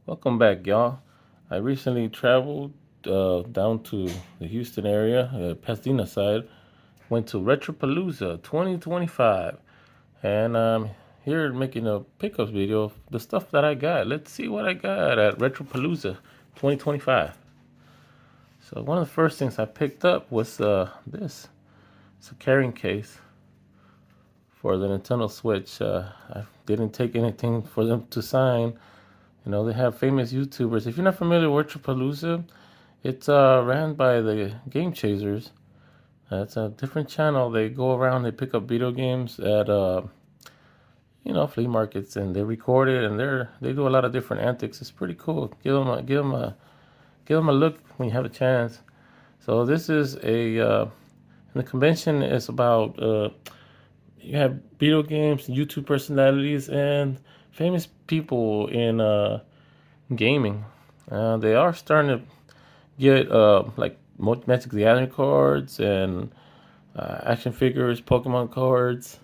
Welcome back, y'all. I recently traveled down to the Houston area, Pasadena side. Went to Retropalooza 2025, and I'm here making a pickups video of the stuff that I got. Let's see what I got at Retropalooza 2025. So one of the first things I picked up was this. It's a carrying case for the Nintendo Switch. I didn't take anything for them to sign. You know, they have famous YouTubers. If you're not familiar with Retropalooza, it's ran by the Game Chasers. It's a different channel. They go around, they pick up video games at flea markets, and they record it, and they do a lot of different antics. It's pretty cool. Give them a look when you have a chance. So this is the convention is about you have video games, YouTube personalities, and famous people in gaming. They are starting to get like Magic the Gathering cards and action figures, Pokemon cards.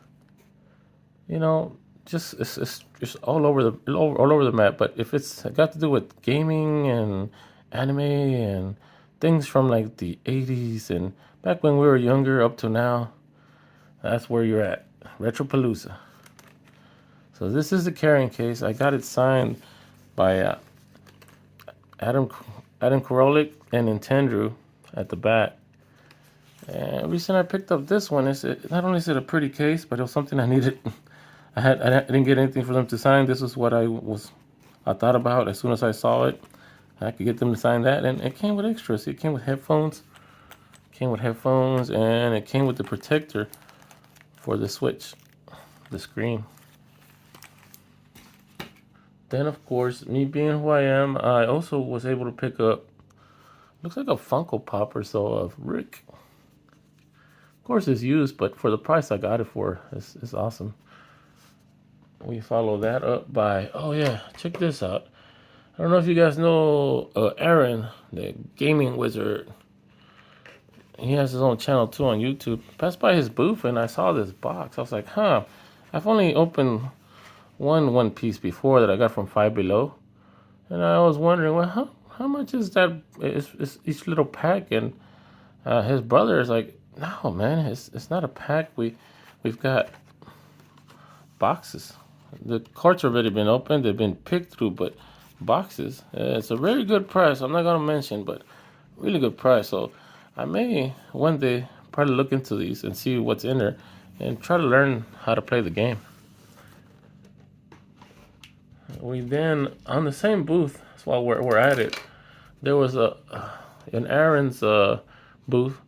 You know, it's just all over the map. But if it's got to do with gaming and anime and things from like the 80s and back when we were younger up to now, that's where you're at. Retropalooza. So this is the carrying case. I got it signed by Adam Adam Karolic and Nintendo at the back. And recently I picked up this one. Not only is it a pretty case, but it was something I needed. I didn't get anything for them to sign. This is what I thought about as soon as I saw it. I could get them to sign that, and it came with extras. It came with headphones. And it came with the protector for the Switch, the screen. Then, of course, me being who I am, I also was able to pick up, looks like a Funko Pop or so of Rick. Of course, it's used, but for the price I got it for, it's awesome. We follow that up by, oh yeah, check this out. I don't know if you guys know Aaron, the gaming wizard. He has his own channel too on YouTube. Passed by his booth and I saw this box. I was like, huh, I've only opened one piece before that I got from Five Below. And I was wondering, well, how much is that? Is each little pack? And his brother is like, no, man, it's not a pack. We've got boxes. The carts have already been opened. They've been picked through, but boxes. It's a very good price. I'm not gonna mention, but really good price. So I may one day probably look into these and see what's in there, and try to learn how to play the game. We then on the same booth. While we're at it, there was in Aaron's booth.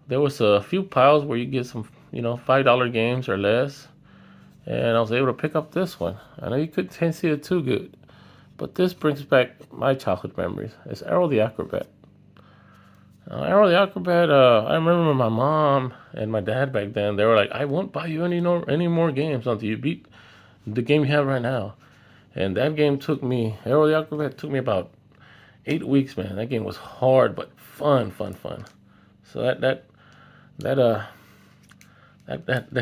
There was a few piles where you get some $5 games or less, and I was able to pick up this one. I know you can't see it too good, but this brings back my childhood memories. It's Arrow the Acrobat. Arrow the Acrobat. I remember my mom and my dad back then. They were like, "I won't buy you any more games until you beat the game you have right now." And that game Arrow the Acrobat took me about 8 weeks, man. That game was hard but fun. So that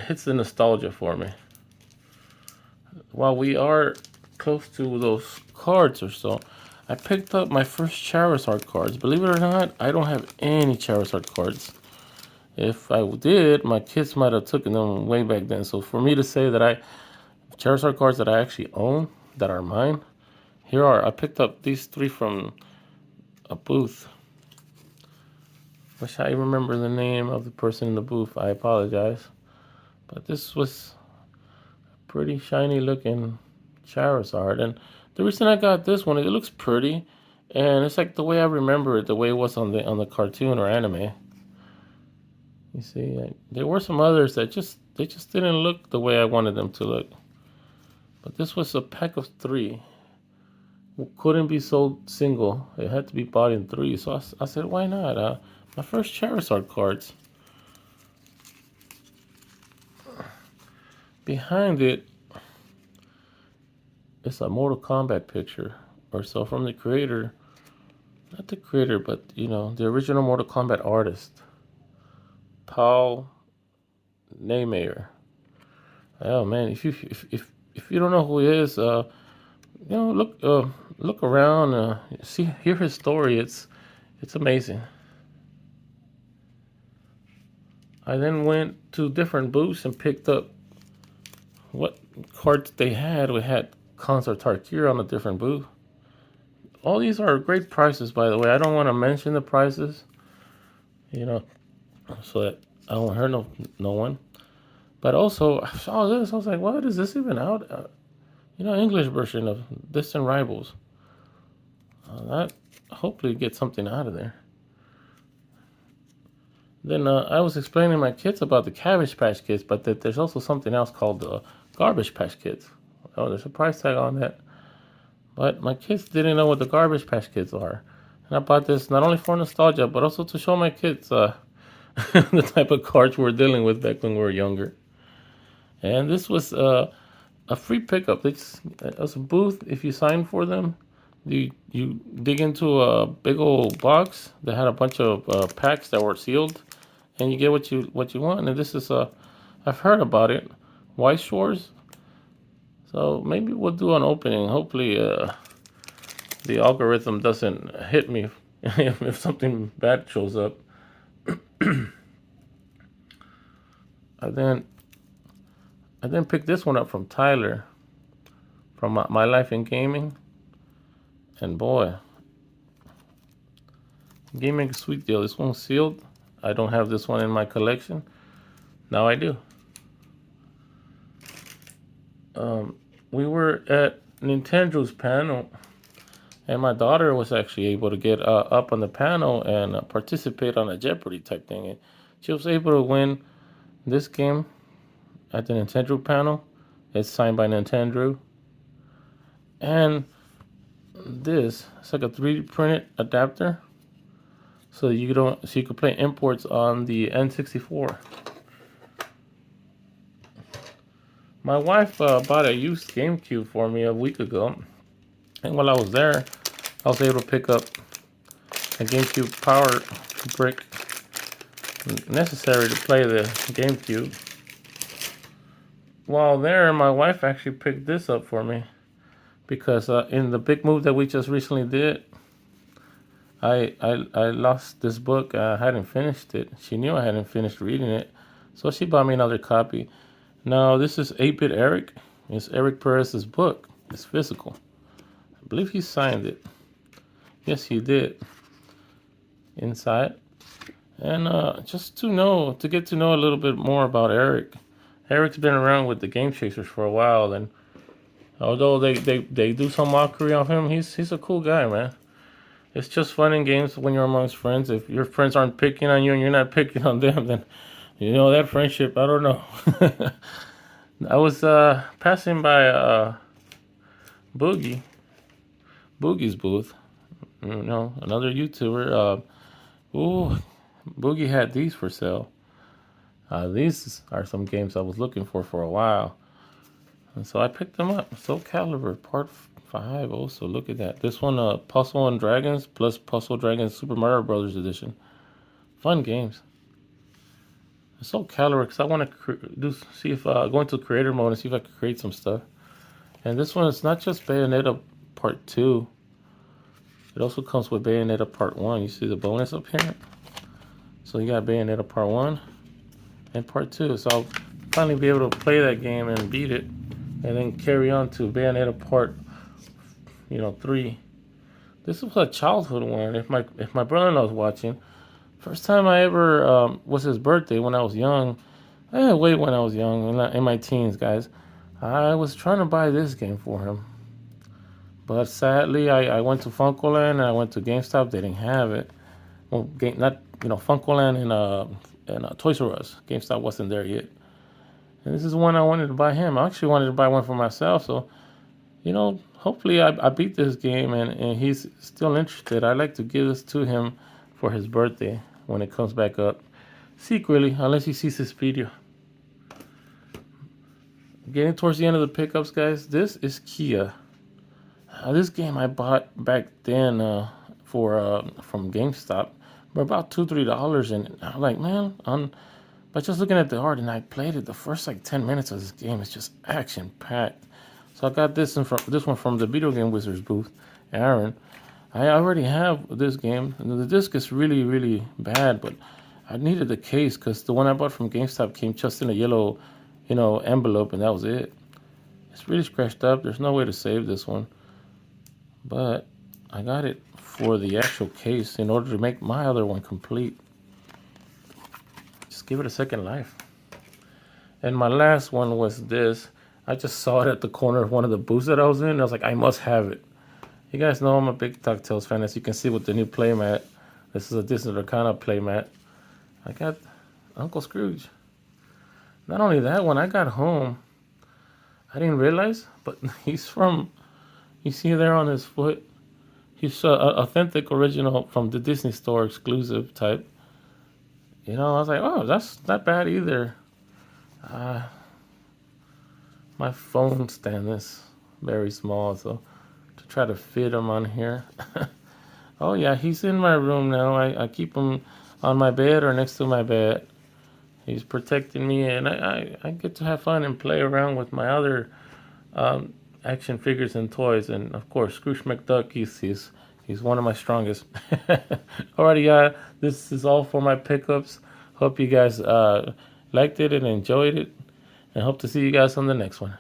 hits the nostalgia for me. While we are close to those cards or so, I picked up my first Charizard cards. Believe it or not, I don't have any Charizard cards. If I did, my kids might have taken them way back then. So for me to say that Charizard cards that I actually own, that are mine, I picked up these three from a booth. Wish I remember the name of the person in the booth. I apologize. But this was a pretty shiny looking Charizard. And the reason I got this one, it looks pretty. And it's like the way I remember it, the way it was on the cartoon or anime. You see, there were some others that they just didn't look the way I wanted them to look. But this was a pack of 3. Couldn't be sold single. It had to be bought in 3. So I said, why not? My first Charizard cards. Behind it is a Mortal Kombat picture or so from the creator. Not the creator, but the original Mortal Kombat artist, Paul Neymayer. Oh man, if you don't know who he is, look around, hear his story. It's amazing. I then went to different booths and picked up what cards they had. We had Concert Tarkir on a different booth. All these are great prices, by the way. I don't want to mention the prices, you know, so that I don't hurt no one. But also, I saw this. I was like, what is this even out? English version of Distant Rivals. That hopefully get something out of there. Then I was explaining to my kids about the Cabbage Patch Kids, but that there's also something else called the Garbage Patch Kids. Oh, there's a price tag on that. But my kids didn't know what the Garbage Patch Kids are. And I bought this not only for nostalgia, but also to show my kids the type of cards we were dealing with back when we were younger. And this was a free pickup. It's a booth. If you sign for them, you dig into a big old box that had a bunch of packs that were sealed, and you get what you want. And this is I've heard about it, White Shores. So maybe we'll do an opening. Hopefully, the algorithm doesn't hit me if something bad shows up. I then picked this one up from Tyler, from My Life in Gaming. And boy, gaming is a sweet deal. This one's sealed. I don't have this one in my collection. Now I do. We were at Nintendo's panel, and my daughter was actually able to get up on the panel and participate on a Jeopardy type thing. And she was able to win this game at the Nintendo panel. It's signed by Nintendo. And it's like a 3D printed adapter, so you could play imports on the N64. My wife bought a used GameCube for me a week ago, and while I was there, I was able to pick up a GameCube power brick necessary to play the GameCube. While there, my wife actually picked this up for me, because in the big move that we just recently did, I lost this book. I hadn't finished it. She knew I hadn't finished reading it, so she bought me another copy. Now, this is 8-Bit Eric. It's Eric Perez's book. It's physical. I believe he signed it. Yes, he did. Inside. And just to get to know a little bit more about Eric. Eric's been around with the Game Chasers for a while, and although they do some mockery of him, he's a cool guy, man. It's just fun in games when you're amongst friends. If your friends aren't picking on you and you're not picking on them, then that friendship, I don't know. I was passing by Boogie's booth. Another YouTuber. Boogie had these for sale. These are some games I was looking for a while. And so I picked them up. Soul Calibur Part 5 also. Look at that. This one, Puzzle and Dragons plus Puzzle Dragons Super Mario Brothers Edition. Fun games. Soul Calibur, because I want to see if go into creator mode and see if I can create some stuff. And this one is not just Bayonetta Part 2. It also comes with Bayonetta Part 1. You see the bonus up here? So you got Bayonetta Part 1 and Part 2. So I'll finally be able to play that game and beat it, and then carry on to Bayonetta Part 3. This was a childhood one. If my brother-in-law was watching, first time I ever was his birthday when I was young. I had weight when I was young, in my teens, guys. I was trying to buy this game for him, but sadly, I went to Funkoland and I went to GameStop. They didn't have it. Well, Funkoland and Toys R Us. GameStop wasn't there yet. And this is one I wanted to buy him. I actually wanted to buy one for myself. So, hopefully I beat this game and he's still interested. I'd like to give this to him for his birthday when it comes back up. Secretly, unless he sees this video. Getting towards the end of the pickups, guys. This is Kia. This game I bought back then from GameStop for about $2-3, and I'm like, man, by just looking at the art, and I played it, the first 10 minutes of this game is just action packed. So I got this one from the Video Game Wizards booth, Aaron. I already have this game, and the disc is really, really bad, but I needed the case because the one I bought from GameStop came just in a yellow, envelope, and that was it. It's really scratched up. There's no way to save this one, but I got it for the actual case in order to make my other one complete. Just give it a second life. And my last one was this. I just saw it at the corner of one of the booths that I was in, and I was like, I must have it. You guys know I'm a big DuckTales fan, as you can see with the new playmat. This is a Disney Arcana playmat. I got Uncle Scrooge. Not only that, when I got home, I didn't realize, but he's from, you see there on his foot, he's authentic original from the Disney Store exclusive type. I was like, oh, that's not bad either. My phone stand is very small, so to try to fit him on here. Oh yeah, he's in my room now. I keep him on my bed or next to my bed. He's protecting me, and I get to have fun and play around with my other action figures and toys. And of course, Scrooge McDuck, he's one of my strongest. Alrighty, this is all for my pickups. Hope you guys liked it and enjoyed it, and hope to see you guys on the next one.